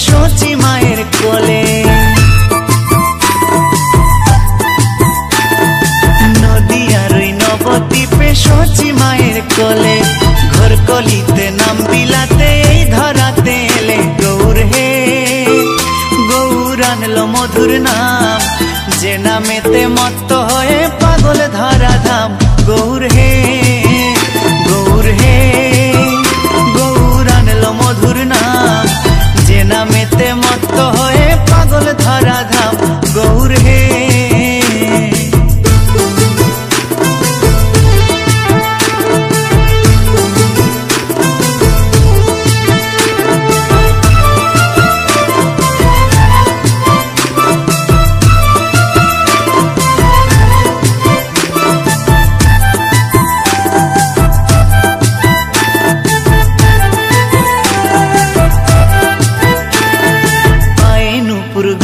শচী মায়ের কোলে। নদিয়ার ওই নবদ্বীপে শচী মায়ের কোলে, ঘোর কলিতে নাম বিলাতে এই ধরাতে এলে। গৌর হে গৌর আনলো মধুর নাম, যে নামেতে মত্ত হয়ে পাগল ধরা ধাম। গৌর হে গৌর হে গৌর আনলো মধুর নাম, যে নামেতে মত্ত হয়ে পাগল ধরা ধাম। গৌর হে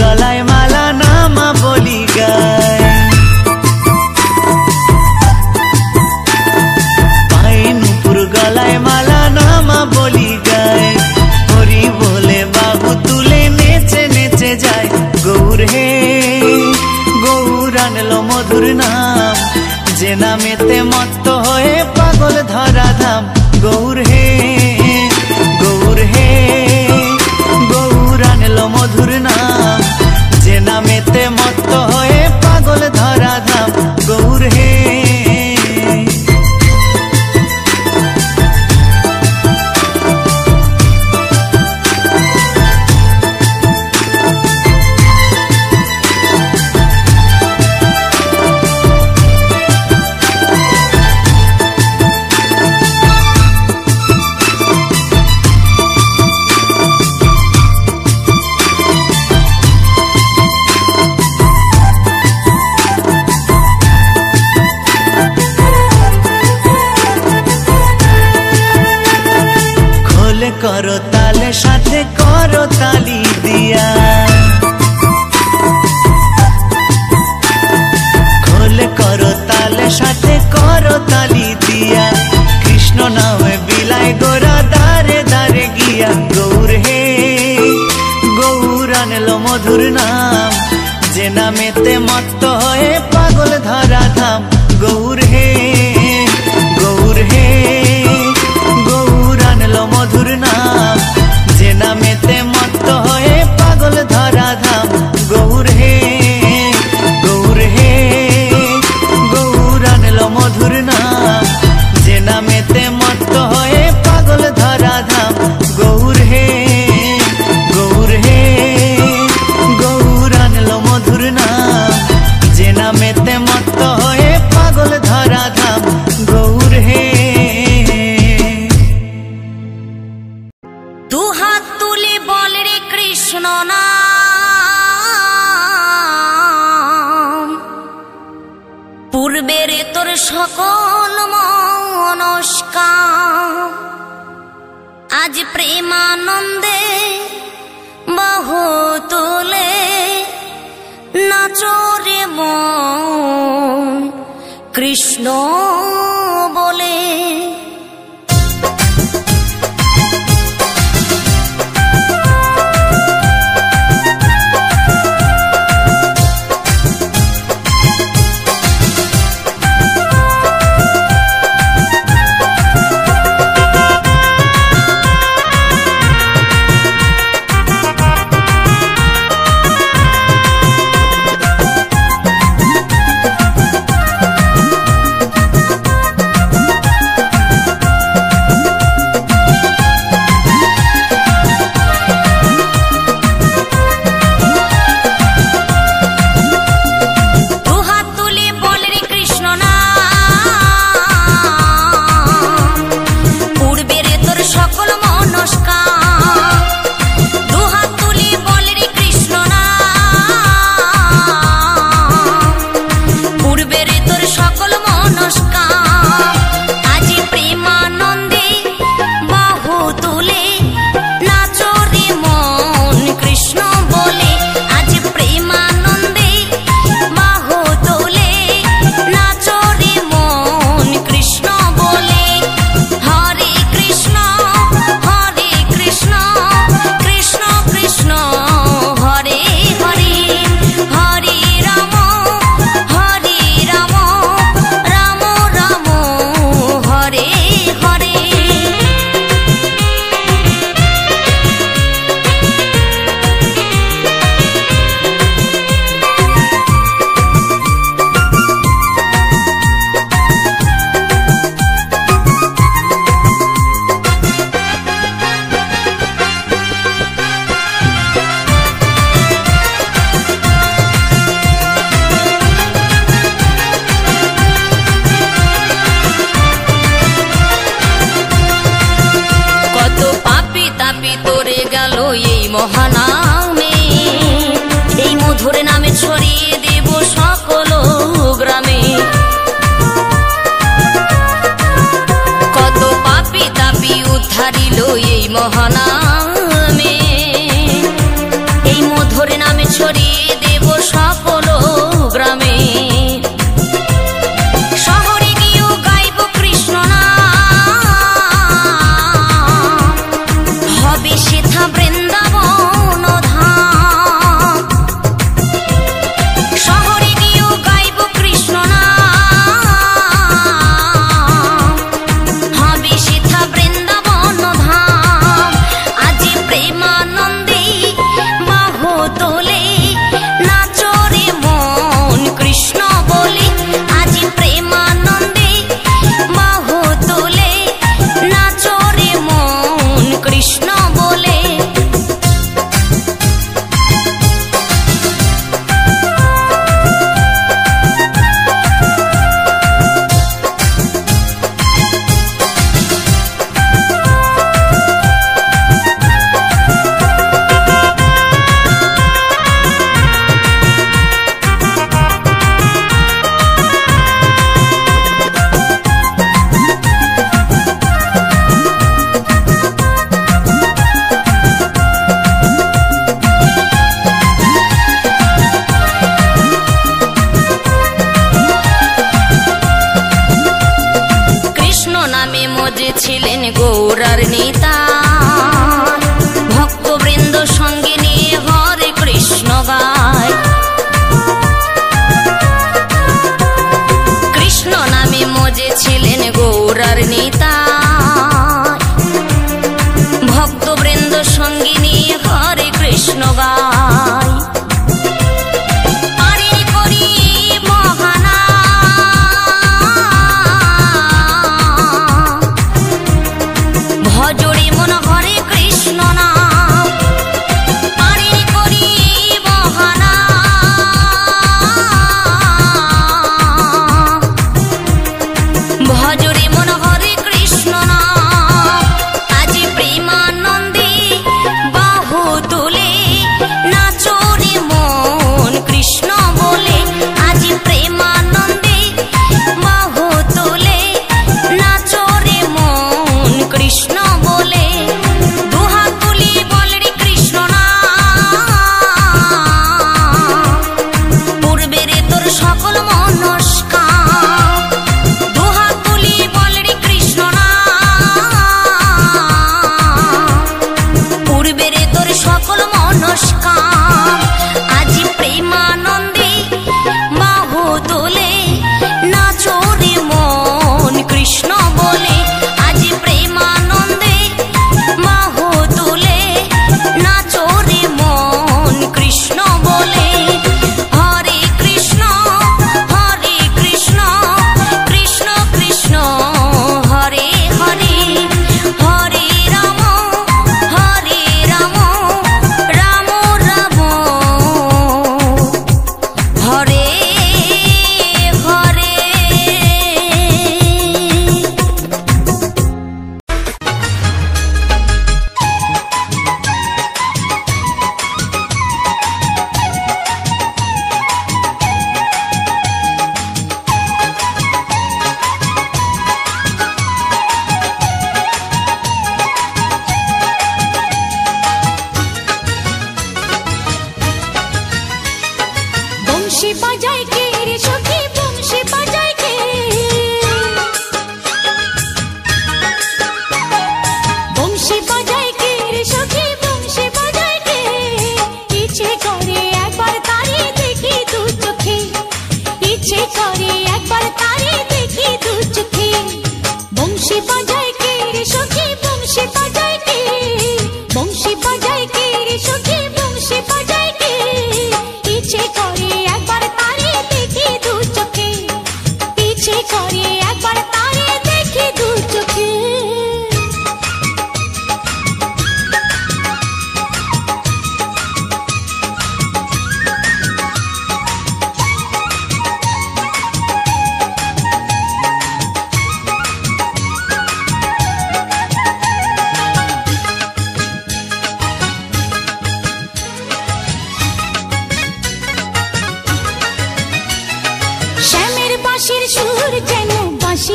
গলায় মালা নামা বলি গায়, পায়ে নুপুর গলায় মালা নামা বলি গায়। হরি বলে বাহু তুলে নেচে নেচে যায়। গৌর হে গৌর আনলো মধুর নাম, যে নামেতে মত্ত হয়ে পাগল ধরা ধাম। গৌর হে গৌর হে গৌর আনলো মধুর নাম, যে নামেতে মত্ত হয়ে পাগল ধরা ধাম। গৌর হে করো তালে সাথে করো তালি দিয়া, খোলে করো তালে সাথে করো তালি দিয়া। কৃষ্ণ নামে বিলাই গোরা দারে দারে গিয়া। গৌর হে গৌর আনলো মধুর নাম, যে নামেতে মত্ত হয়ে পাগল ধরা ধাম। গৌর হে গৌর হে গৌর আনলো মধুর নাম, যে নামেতে মত্ত হয়ে পাগল ধরা ধাম। গৌর হে গৌর হে গৌর আনলো মধুর নাম, যে নামেতে মত্ত হয়ে পাগল ধরা ধাম। গৌর হে গৌর হে গৌর আনলো মধুর নাম, যে নামেতে মত্ত হয়ে পাগল ধরা ধাম। গৌর হে দু হাত তুলে বল রে কৃষ্ণ নাম, পূর্বের তোর সকল মনস্কাম আজ প্রেমানন্দে বাহু তুলে নাচরে মন কৃষ্ণ বলে। তাপি তোরে গেল এই মহানামে, এই মধুর নামে ছড়িয়ে দেব সকল গ্রামে। কত পাপি তাপি উদ্ধারিল এই মহানামে, এই মধুর নামে ছড়িয়ে দেব সকল গ্রামে। শহরে গিয়েও গাইব কৃষ্ণ নাম, হবে সেথা বৃন্দাবন ধাম। শহরে গিয়েও গাইব কৃষ্ণ নাম, হবে সেথা বৃন্দাবন ধাম। আজি প্রেমানন্দে বাহু তোলে নাচরে মন কৃষ্ণ বলে, আজি প্রেমানন্দে বাহু তোলে নাচরে মন কৃষ্ণ বলে।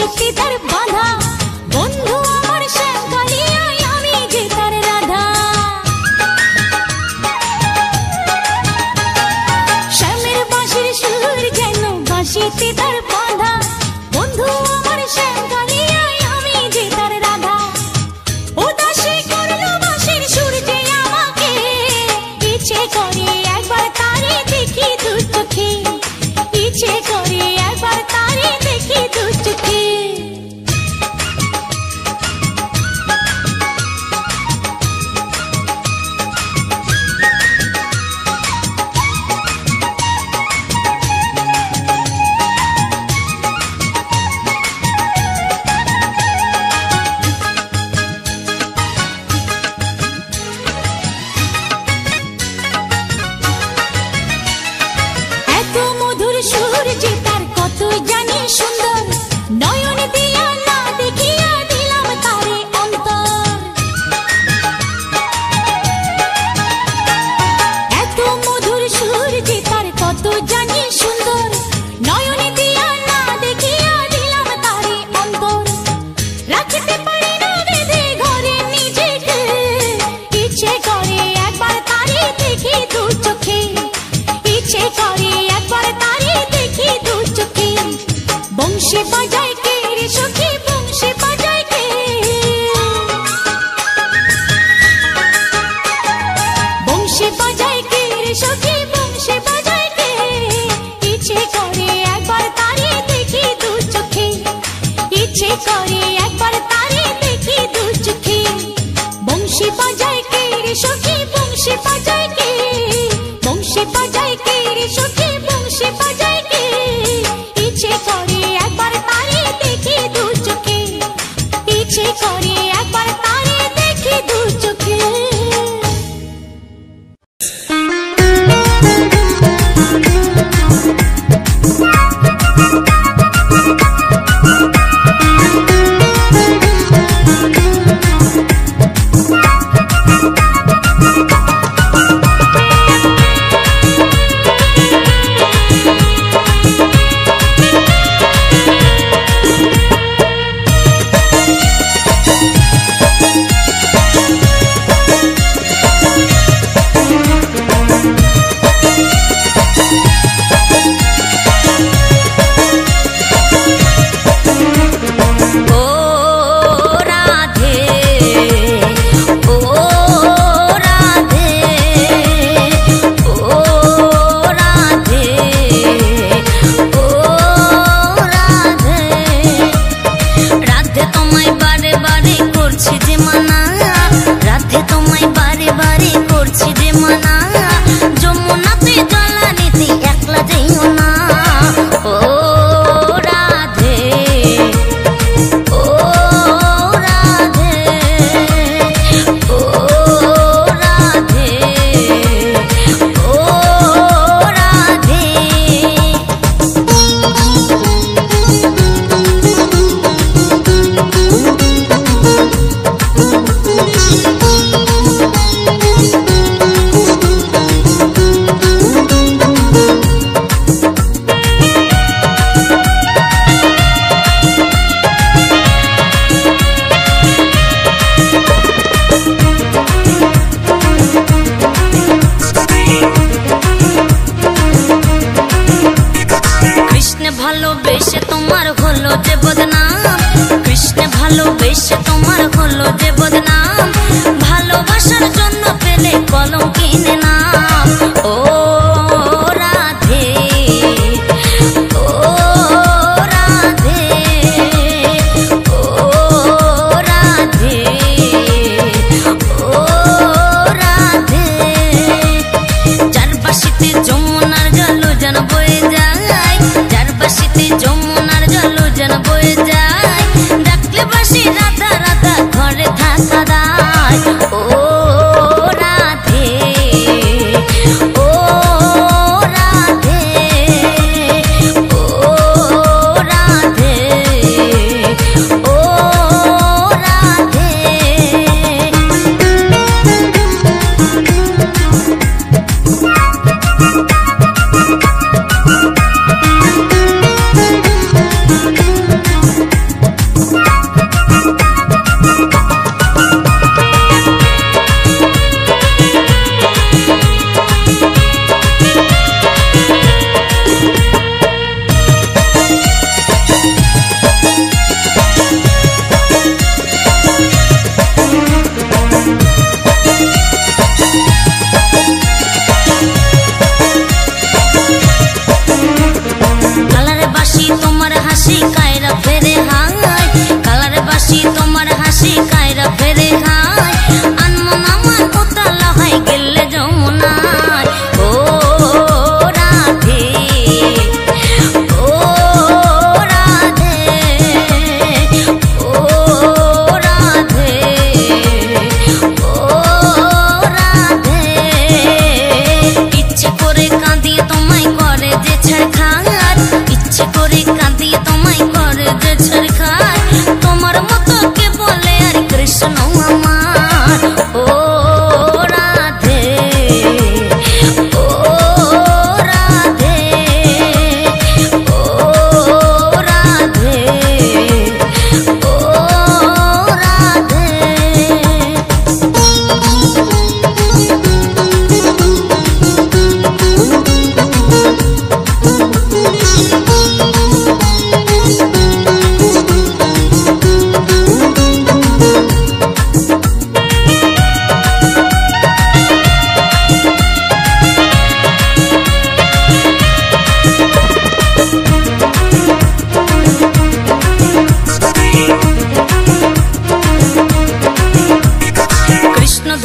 বাঁশিতে তার বাঁধা, বন্ধু আমার শ্যাম কালিয়ায় আমি যে তার রাধা। শ্যামের বাঁশির সুর যেন বাঁশিতে তার বাঁধা, বন্ধু আমার শ্যাম কালিয়ায় আমি যে তার রাধা। উদাসী করলো বাঁশির সুর যে আমাকে, ইচ্ছে করে একবার তারে দেখি দু চোখে, ইচ্ছে করে একবার তারে দেখি দু চোখে।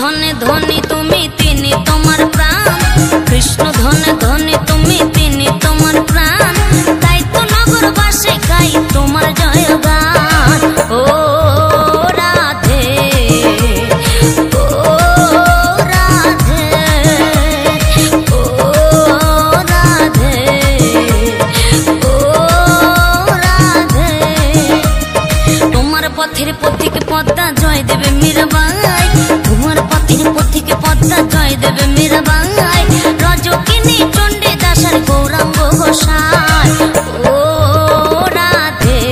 ধনে ধনে তুমি তিনি তোমার প্রাণ, কৃষ্ণ ধনে ধনে তুমি তিনি তোমার প্রাণ, তাই তো নগরবাসী গাই তোমার জয়গান। ও রাধে ও রাধে ও রাধে ও রাধে। তোমার পথের পথিকে পদ্মা জয় দেবে মীরাবাই, তোমার পথের পথিকে পদ্মা জয় দেবে মীরাবাই, রজকিনী চণ্ডী দাসের গৌরাঙ্গ গোসাই। ও রাধে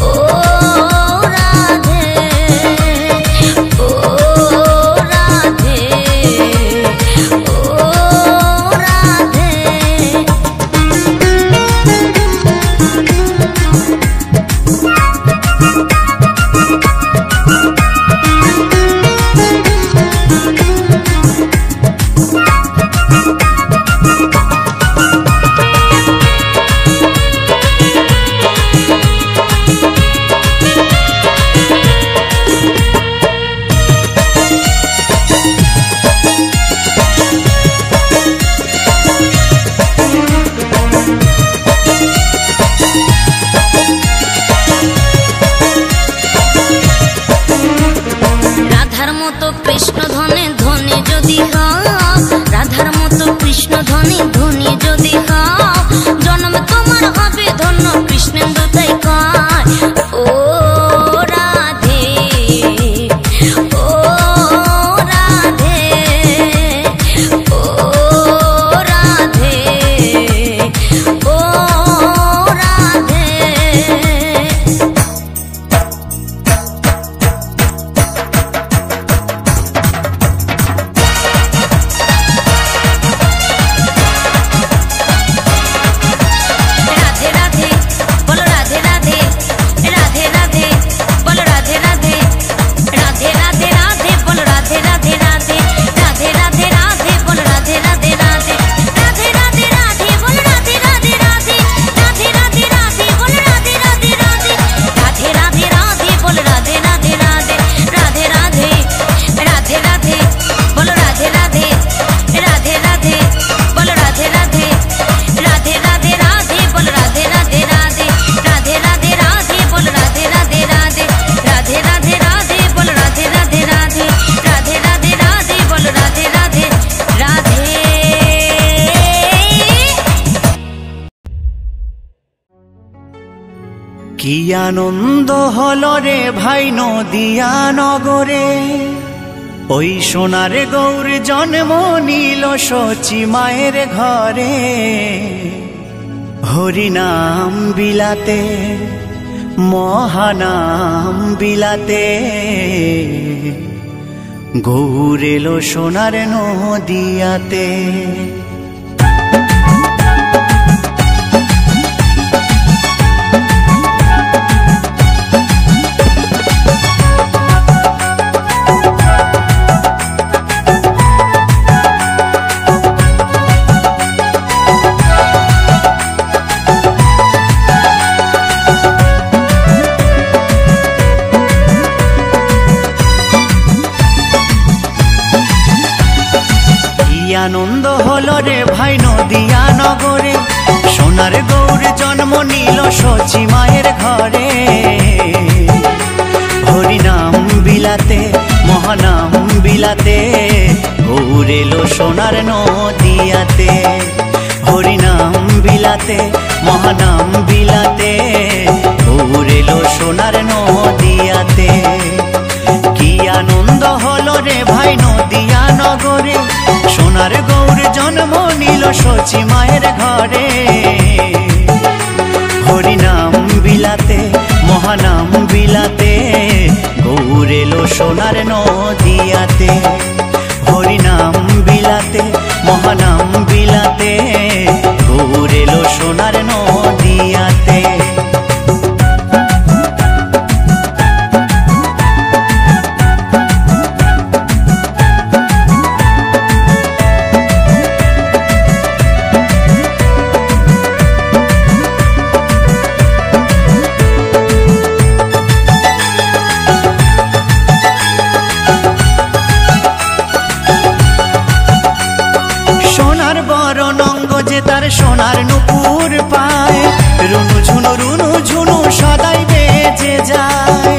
ও রাধে ও রাধে ও রাধে। রাধার মতো কৃষ্ণ ধনে ধনে যদি হও, রাধার মতো কৃষ্ণ ধনে ধনে যদি হও, জন্ম তোমার হবে ধন্য কৃষ্ণেন্দু তাই কয়। ও রাধে ও রাধে ও রাধে ও রাধে। রাধে রাধে বলো রাধে রাধে, রাধে রাধে বলো রাধে রাধে, রাধে রাধে রাধে বলো রাধে রাধে রাধে, রাধে রাধে রাধে বলো রাধে রাধে রাধে, রাধে রাধে রাধে বলো রাধে রাধে রাধে, রাধে রাধে রাধে বলো রাধে রাধে রাধে, রাধে রাধে রাধে বলো রাধে রাধে রাধে, রাধে রাধে রাধে রাধে বলো রাধে রাধে, রাধে রাধে বলো রাধে রাধে, রাধে রাধে রাধে বলো রাধে রাধে রাধে, রাধে রাধে রাধে বলো রাধে রাধে রাধে, রাধে রাধে রাধে বলো রাধে রাধে রাধে, রাধে রাধে রাধে বলো রাধে রাধে রাধে। কি আনন্দ হলো রে ভাই নদিয়া নগরে, ওই সোনার গৌর জন্ম নিল সচি মায়ের ঘরে। হরিনাম বিলাতে মহানাম বিলাতে, গৌর এলো সোনার নদিয়াতে। আনন্দ হলো রে ভাই নদিয়া নগরে, সোনার গৌর জন্ম নিল সচি মায়ের ঘরে। হরিনাম বিলাতে মহানাম বিলাতে, গৌর এলো সোনার নদিয়াতে। হরিনাম বিলাতে মহানাম বিলাতে, গৌর এলো সোনার নদিয়াতে। কি আনন্দ হলো রে ভাই নদিয়া নগরে, সোনার গৌর জন্ম নিল সচি মায়ের ঘরে। হরিনাম বিলাতে মহানাম বিলাতে, গৌর এলো সোনার নদিয়াতে। হরিনাম বিলাতে মহানাম বিলাতে, গৌর এলো সোনার নদিয়াতে। তার সোনার নুপুর পায়, রুনু ঝুনু সদাই বেজে যায়।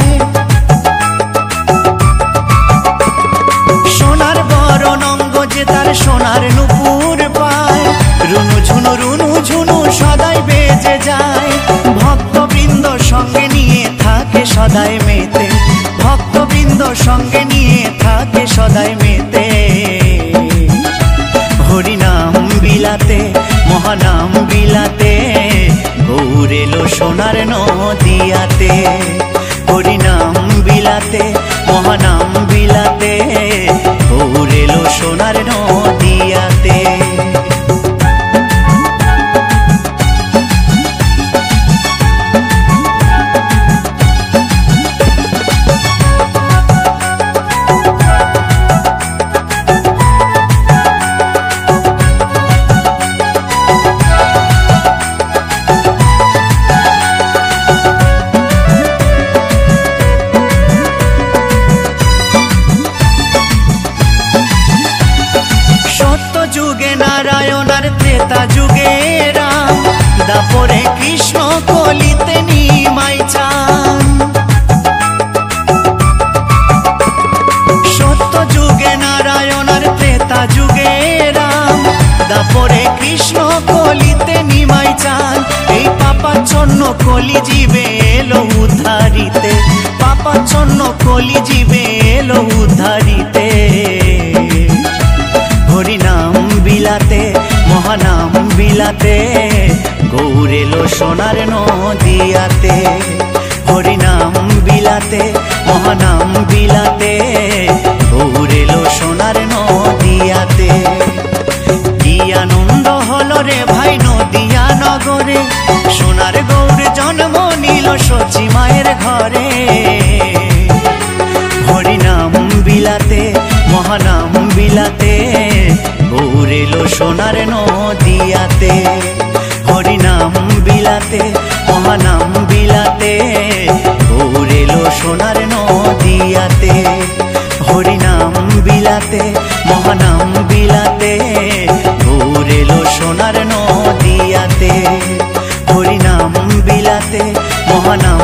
সোনার বরণ অঙ্গ যে তার সোনার নুপুর পায়, রুনু ঝুনু সদাই বেজে যায়। ভক্তবৃন্দ সঙ্গে নিয়ে থাকে সদাই মেতে, ভক্তবৃন্দ সঙ্গে নিয়ে থাকে সদাই মেতে। হরিনাম বিলাতে মহানাম বিলাতে, গৌর এলো সোনার নদিয়াতে। হরিনাম বিলাতে মহানাম বিলাতে, গৌর এলো সোনার নদিয়াতে। যুগে নারায়ণ আর ত্রেতা যুগে রাম, দাপরে কৃষ্ণ কলিতে নিমাই চান। সত্য যুগে নারায়ণ আর ত্রেতা যুগে রাম, দাপরে কৃষ্ণ কলিতে নিমাই চান। এই পাপাচ্ছন্ন কলি জীবে এলো উদ্ধারিতে, পাপাচ্ছন্ন কলি জীবে এলো উদ্ধারিতে। হরিনাম বিলাতে মহানাম বিলাতে, গৌর এলো সোনার নদিয়াতে। হরিনাম বিলাতে মহানাম বিলাতে, গৌর এলো সোনার নদিয়াতে। কি আনন্দ হলো রে ভাই নদিয়া নগরে, সোনার গৌর জন্ম নিল সচি মায়ের ঘরে। হরিনাম বিলাতে মহানাম বিলাতে, গৌর এলো সোনার নদিয়াতে। হরিনাম বিলাতে মহানাম বিলাতে, গৌর এলো সোনার নদিয়াতে। হরিনাম বিলাতে মহানাম বিলাতে, গৌর এলো সোনার নদিয়াতে। হরিনাম বিলাতে মহানাম